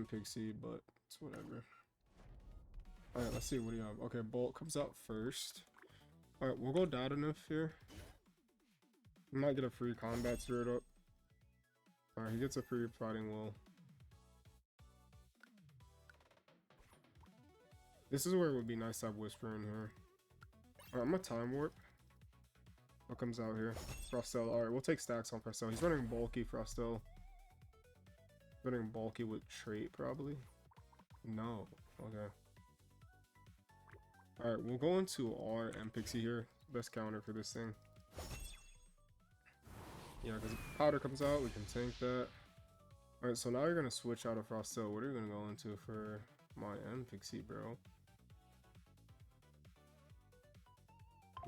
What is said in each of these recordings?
M Pixie, but it's whatever. Alright, let's see, what do you have? Okay, Bolt comes out first. Alright, we'll go Datunymph here. We might get a free combat spirit up. Alright, he gets a free fighting will. This is where it would be nice to have Whisper in here. Alright, I'm gonna Time Warp. What comes out here? Frostel. Alright, we'll take stacks on Frostel. He's running bulky Frostel. Running bulky with trait, probably. No. Okay. Alright, we'll go into our M Pixie here. Best counter for this thing. Yeah, because powder comes out, we can tank that. Alright, so now you're gonna switch out of Frostel. What are you gonna go into for my M Pixie, bro?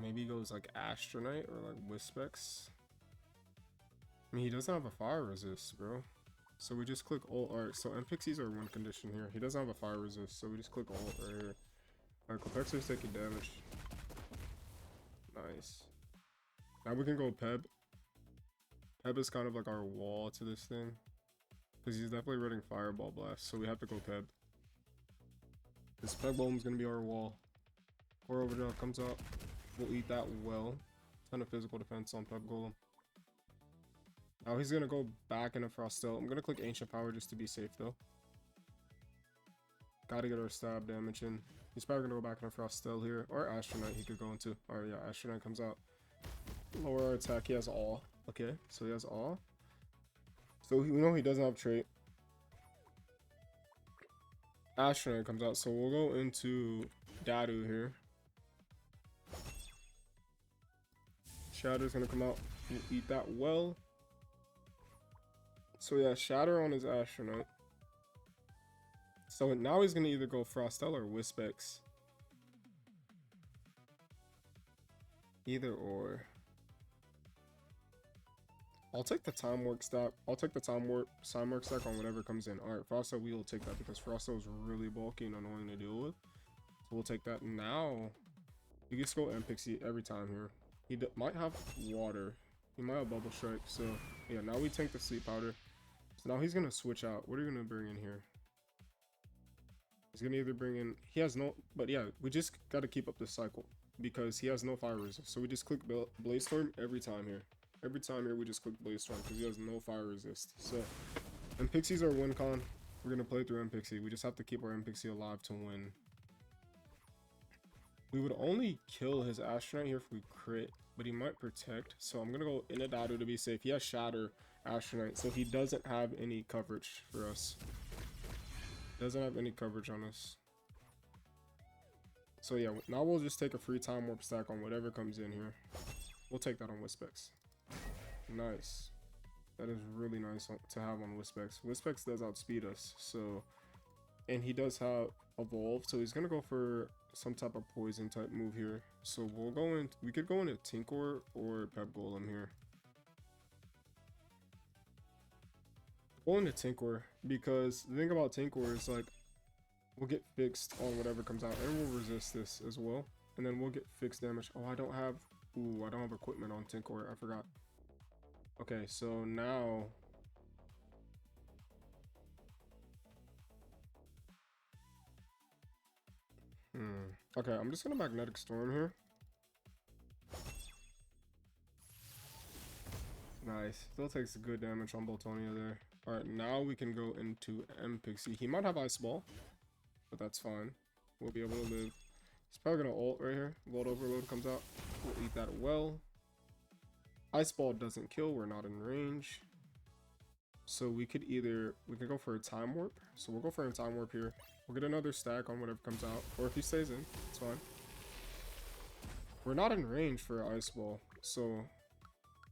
Maybe he goes like Astronite or like Wispex. I mean, he doesn't have a fire resist, bro. So we just click ult. Alright, so M Pixies are one condition here. He doesn't have a fire resist, so we just click ult right here. Alright, Clefexer's taking damage. Nice. Now we can go Peb. Peb is kind of like our wall to this thing. Because he's definitely running Fireball Blast, so we have to go Peb. This Peb Bomb's gonna be our wall. Core Overdrive comes out. We'll eat that well. Ton of physical defense on Peb Golem. Now he's gonna go back into Frostel. I'm gonna click Ancient Power just to be safe though. Gotta get our stab damage in. He's probably gonna go back into Frostel here. Or Astronite he could go into. Alright, yeah, Astronite comes out. Lower our attack. He has Awe. Okay, so he has Awe. So we know he doesn't have trait. Astronite comes out, so we'll go into Datu here. Shatter's gonna come out. We'll eat that well. So yeah, Shatter on his Astronite. So now he's gonna either go Frostel or Wispex. Either or. I'll take the Time Warp stack. I'll take the Time Warp stack on whatever comes in. Alright, Frostel, we will take that because Frostel is really bulky and annoying to deal with. So we'll take that. Now, you just go M Pixie every time here. He might have water. He might have Bubble Strike. So, yeah, now we tank the Sleep Powder. So now he's going to switch out. What are you going to bring in here? He's going to either bring in... He has no... But yeah, we just got to keep up this cycle because he has no fire resist. So we just click Blaze Storm every time here. Every time here we just click Blaze Storm because he has no fire resist. So, M Pixies are win con. We're going to play through M Pixie. We just have to keep our M Pixie alive to win. We would only kill his Astronite here if we crit, but he might protect. So I'm going to go into Datu to be safe. He has Shatter Astronite, so he doesn't have any coverage for us. Doesn't have any coverage on us. So yeah, now we'll just take a free Time Warp stack on whatever comes in here. We'll take that on Wispex. Nice. That is really nice to have on Wispex. Wispex does outspeed us, so... And he does have Evolve, so he's going to go for some type of poison type move here. So we'll go in... We could go into Tinkor or Pep Golem here. Go into Tinkor, because the thing about Tinkor is, like, we'll get fixed on whatever comes out, and we'll resist this as well. And then we'll get fixed damage. Oh, I don't have... Ooh, I don't have equipment on Tinkor. I forgot. Okay, so now... Okay, I'm just gonna Magnetic Storm here. Nice. Still takes good damage on Boltonia there. Alright, now we can go into M Pixie. He might have Ice Ball, but that's fine. We'll be able to live. He's probably gonna ult right here. Volt Overload comes out. We'll eat that well. Ice Ball doesn't kill. We're not in range. So we could go for a Time Warp. So we'll go for a Time Warp here. We'll get another stack on whatever comes out. Or if he stays in, it's fine. We're not in range for Ice Ball. So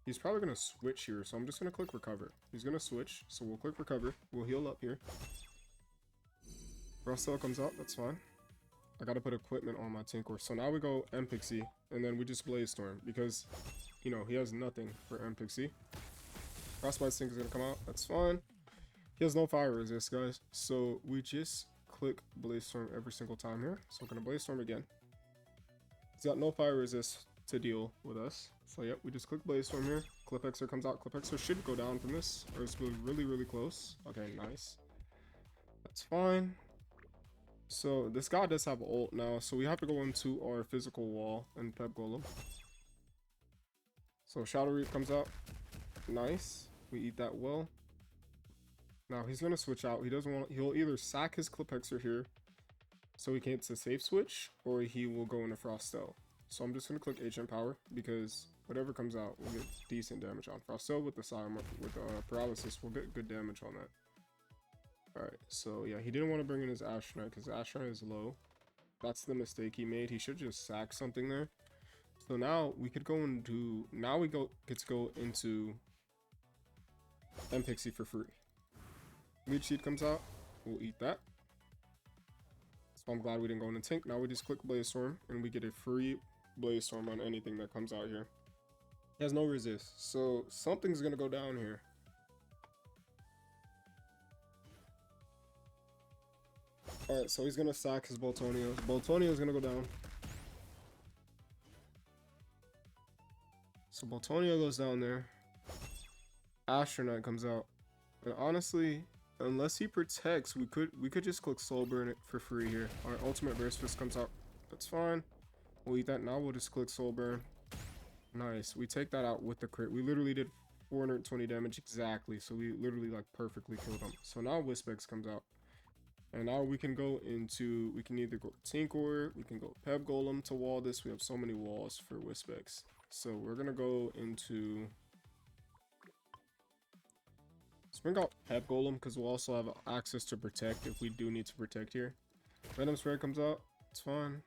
he's probably going to switch here. So I'm just going to click Recover. He's going to switch. So we'll click Recover. We'll heal up here. Frostel comes out. That's fine. I got to put equipment on my Tinkor. So now we go M Pixie. And then we just Blaze Storm. Because, you know, he has nothing for M Pixie. Frostbite Stink is going to come out. That's fine. He has no fire resist, guys. So we just click Blaze Storm every single time here. So we're going to Blaze Storm again. He's got no fire resist to deal with us. So yep, we just click Blaze Storm here. Clefexer comes out. Clefexer should go down from this. Or it's really, really close. Okay, nice. That's fine. So this guy does have ult now, so we have to go into our physical wall and Pep Golem. So Shadow Reap comes out. Nice. We eat that well. Now he's gonna switch out. He doesn't want. He'll either sack his Clipexer here, so he can't to safe switch, or he will go into Frostel. So I'm just gonna click Agent Power because whatever comes out will get decent damage on Frostel with the paralysis. We'll get good damage on that. Alright, so yeah, he didn't want to bring in his Astronaut because Astronaut is low. That's the mistake he made. He should just sack something there. So now we could go into, get to go into M-Pixie for free. Leech Seed comes out, we'll eat that. So I'm glad we didn't go into Tank. Now we just click Blaze Storm and we get a free Blaze Storm on anything that comes out here. He has no resist, so something's gonna go down here. Alright, so he's gonna sack his Boltonio. Boltonio is gonna go down. So Boltonio goes down there. Astronaut comes out. And honestly, unless he protects, we could just click Soul Burn it for free here. Our Ultimate Burst Fist comes out. That's fine. We'll eat that. Now we'll just click Soul Burn. Nice. We take that out with the crit. We literally did 420 damage exactly. So we literally like perfectly killed him. So now Wispex comes out. And now we can go into, we can either go Tinker, we can go Pep Golem to wall this. We have so many walls for Wispex. So we're going to go into, let's bring out Pep Golem because we'll also have access to protect if we do need to protect here. Venom Spray comes out. It's fine.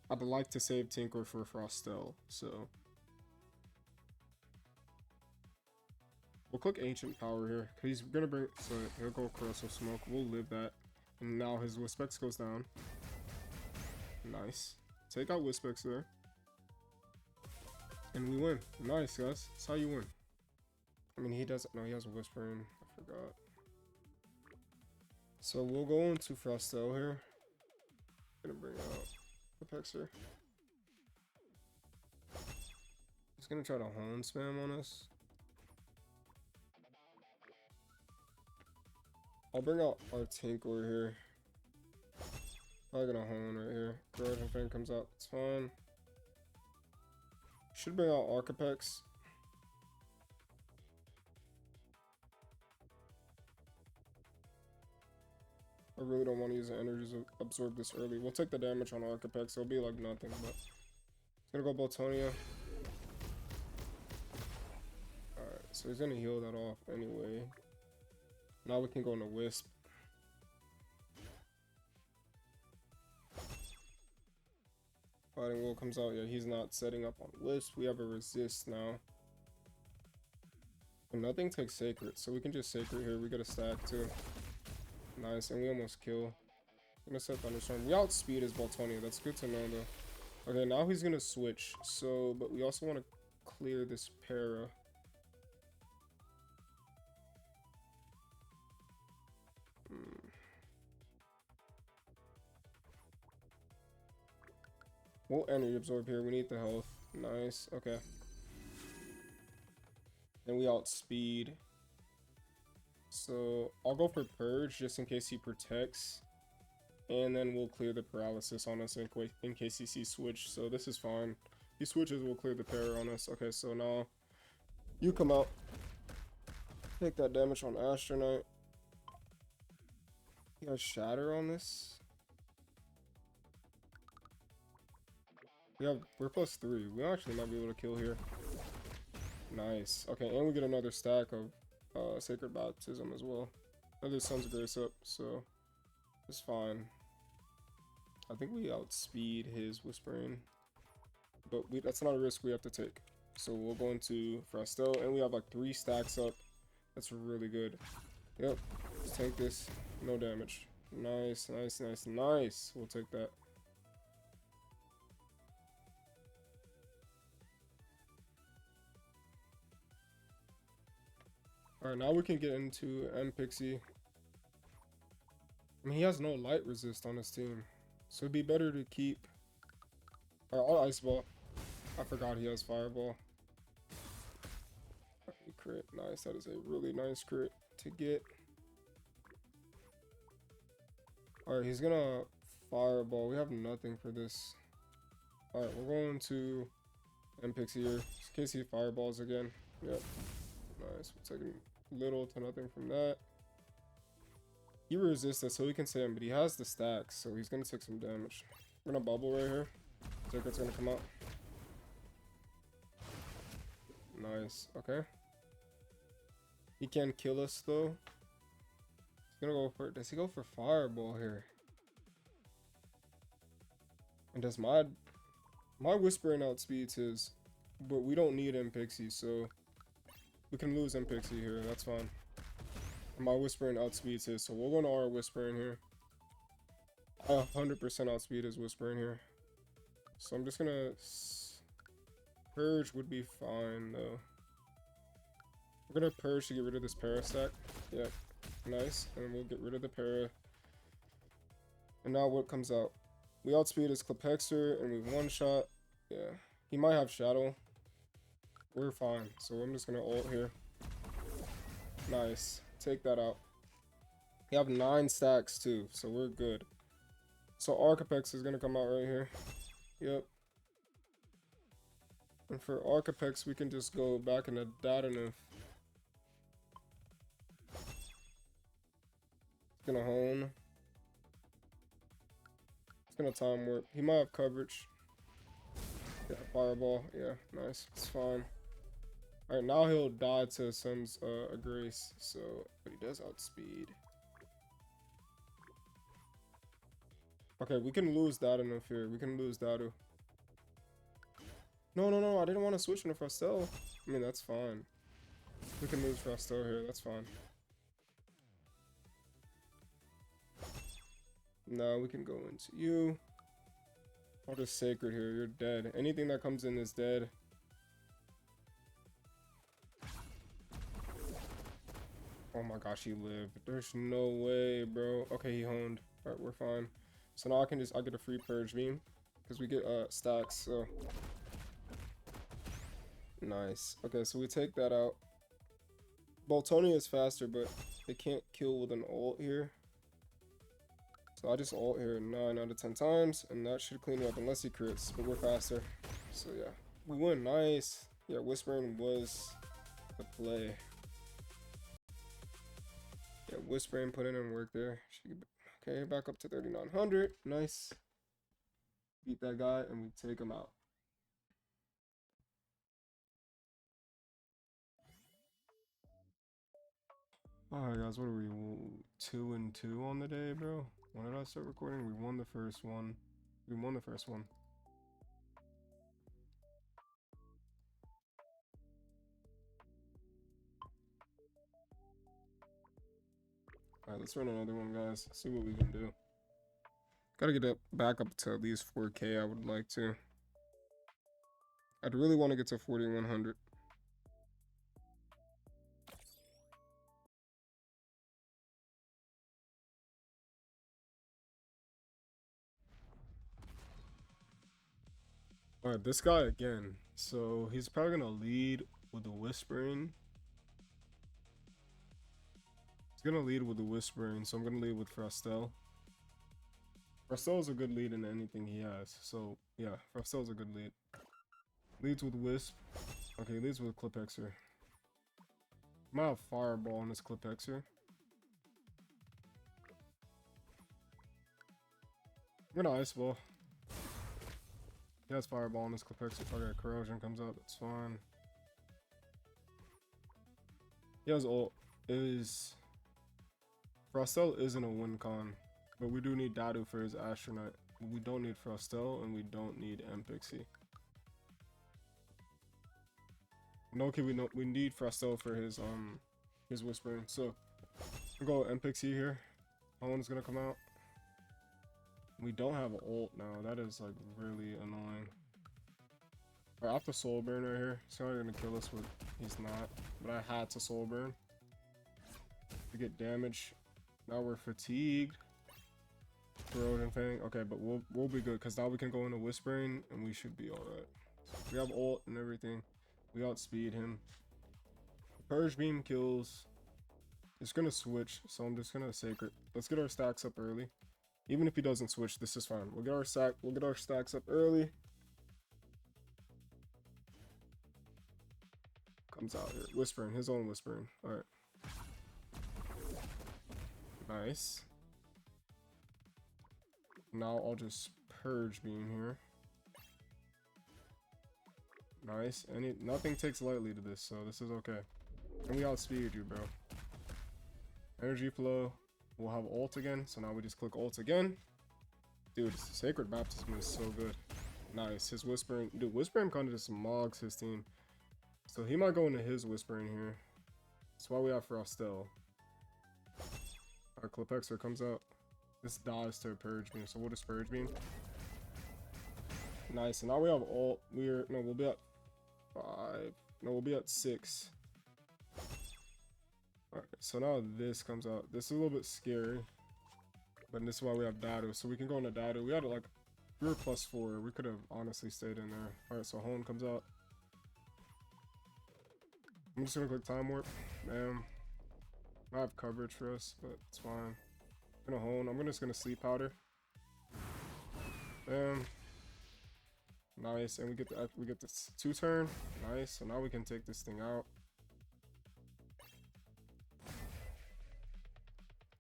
I'd like to save Tinker for Frostel, so we'll click Ancient Power here. He's gonna bring, so he'll go Corrosive Smoke. We'll live that. And now his Wispex goes down. Nice. Take out Wispex there. And we win. Nice, guys. That's how you win. I mean, he doesn't know he has a Whispering. I forgot. So we'll go into Frostel here. Gonna bring out the Pexer. He's gonna try to Hone spam on us. I'll bring out our Tinker here. I'm gonna Hone right here. Corrosion Fan comes out. It's fine. Should bring out Arcapex. I really don't want to use the energies to absorb this early. We'll take the damage on Arcapex. It'll be like nothing, but it's gonna go Boltonia. Alright, so he's gonna heal that off anyway. Now we can go into Wisp. Fighting Will comes out. Yeah, he's not setting up on Wisp. We have a resist now. And nothing takes Sacred, so we can just Sacred here. We got a stack too. Nice, and we almost kill. I'm gonna set Thunderstorm. We outspeed his Boltonia. That's good to know though. Okay, now he's gonna switch. So, but we also want to clear this para. We'll energy absorb here. We need the health. Nice. Okay. And we outspeed. So I'll go for Purge just in case he protects. And then we'll clear the paralysis on us in case he sees switch. So this is fine. He switches, we'll clear the para on us. Okay, so now you come out. Take that damage on Astronaut. He has Shatter on this. We're +3. We actually might be able to kill here. Nice. Okay, and we get another stack of Sacred Baptism as well. Another Sun's Grace up, so it's fine. I think we outspeed his Whispering, but that's not a risk we have to take. So we'll go into Frostel, and we have like 3 stacks up. That's really good. Yep. Let's take this. No damage. Nice, nice, nice, nice. We'll take that. Alright, now we can get into M-Pixie. I mean, he has no light resist on his team. So it'd be better to keep... Alright, I'll Ice Ball. I forgot he has Fireball. He crit. Nice. That is a really nice crit to get. Alright, he's gonna fireball. We have nothing for this. Alright, we're going to M-Pix here. In case he fireballs again. Yep. Nice. We're taking little to nothing from that. He resists it, so he can stay him, but he has the stacks, so he's gonna take some damage. I'm gonna bubble right here. Sacred's gonna come out. Nice. Okay. He can't kill us though. He's gonna go for. Does he go for fireball here? And does my whispering outspeeds his, but we don't need M-Pixie, so we can lose M-Pixie here. That's fine. My whispering outspeeds his, so we'll go to our whispering here. I 100% outspeed his whispering here. So I'm just gonna purge would be fine though. We're gonna purge to get rid of this para stack. Yep, nice. And we'll get rid of the para. And now what comes out? We outspeed his Clipexer and we one shot. Yeah, he might have shadow. We're fine. So I'm just gonna ult here. Nice. Take that out. We have 9 stacks too, so we're good. So Arcapex is gonna come out right here. Yep. And for Arcapex, we can just go back into Datunymph. It's gonna hone. It's gonna time warp. He might have coverage. Yeah, fireball. Yeah, nice. It's fine. Alright, now he'll die to Sun's a grace, so but he does outspeed. Okay, we can lose Datunymph here. We can lose Datu. No, I didn't want to switch into Frostel. I mean, that's fine. We can lose Frostel here, that's fine. No, we can go into you. I'll just Sacred here, you're dead. Anything that comes in is dead. Oh my gosh, he lived. There's no way, bro. Okay, he honed. Alright, we're fine. So now I get a free purge beam. Because we get stacks, so. Nice. Okay, so we take that out. Boltonia is faster, but they can't kill with an ult here. So I just ult here 9 out of 10 times, and that should clean it up unless he crits, but we're faster. So yeah, we win. Nice. Yeah, Whispering was the play. Yeah, Whispering put in work there. Okay, back up to 3,900. Nice. Beat that guy, and we take him out. Alright guys, what are we? 2-2 on the day, bro? When did I start recording? We won the first one. We won the first one. Alright, let's run another one, guys. See what we can do. Gotta get it back up to at least 4K, I would like to. I'd really want to get to 4,100. Alright, this guy again. So he's probably gonna lead with the Whispering. He's gonna lead with the Whispering, so I'm gonna lead with Frostel. Frostel is a good lead in anything he has. So yeah, Frostel is a good lead. Leads with Wisp. Okay, leads with Clipexer. Might have Fireball on this Clipexer. I'm gonna Ice Ball. He has Fireball on this Clipexer. Okay, Corrosion comes out, that's fine. He has ult. Frostel isn't a win con, but we do need Datu for his Astronaut. We don't need Frostel, and we don't need M-Pixie. No, okay, we need Frostel for his Whispering. So we'll go M-Pixie here. Owen's gonna come out. We don't have ult now. That is like really annoying. Alright, I have to Soul Burn right here. He's probably gonna kill us, but he's not. But I had to Soul Burn to get damage. Now we're fatigued. Corrosion Fang. Okay, but we'll be good because now we can go into Whispering and we should be alright. We have ult and everything. We outspeed him. Purge Beam kills. It's gonna switch, so I'm just gonna Sacred. Let's get our stacks up early. Even if he doesn't switch, this is fine. We'll get our stacks up early. Comes out here. Whispering, his own whispering. Alright. Nice. Now I'll just Purge Beam here. Nice. Nothing takes lightly to this, so this is okay. And we outspeed you, bro. Energy flow. We'll have ult again, so now we just click ult again. Dude, Sacred Baptism is so good. Nice. His whispering. Dude, whispering kind of just mogs his team. So he might go into his whispering here. That's why we have Frostel. Our Clipexer comes out. This dies to a Purge Beam, so we'll just Purge Beam. Nice. And now we have ult. We'll be at 5. No, we'll be at 6. Alright, so now this comes out. This is a little bit scary. But this is why we have Datu. So we can go into Datu. We had like, we were +4. We could have honestly stayed in there. Alright, so Hone comes out. I'm just gonna click Time Warp. Bam. I have coverage for us, but it's fine. I'm gonna Hone. I'm just gonna Sleep Powder. Bam. Nice, and we get this 2-turn. Nice, so now we can take this thing out.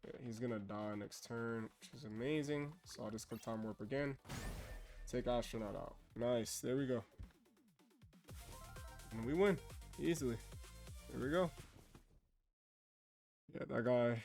Yeah, he's gonna die next turn, which is amazing. So I'll just click Time Warp again. Take Astronaut out. Nice, there we go. And we win easily. There we go. Yeah, that guy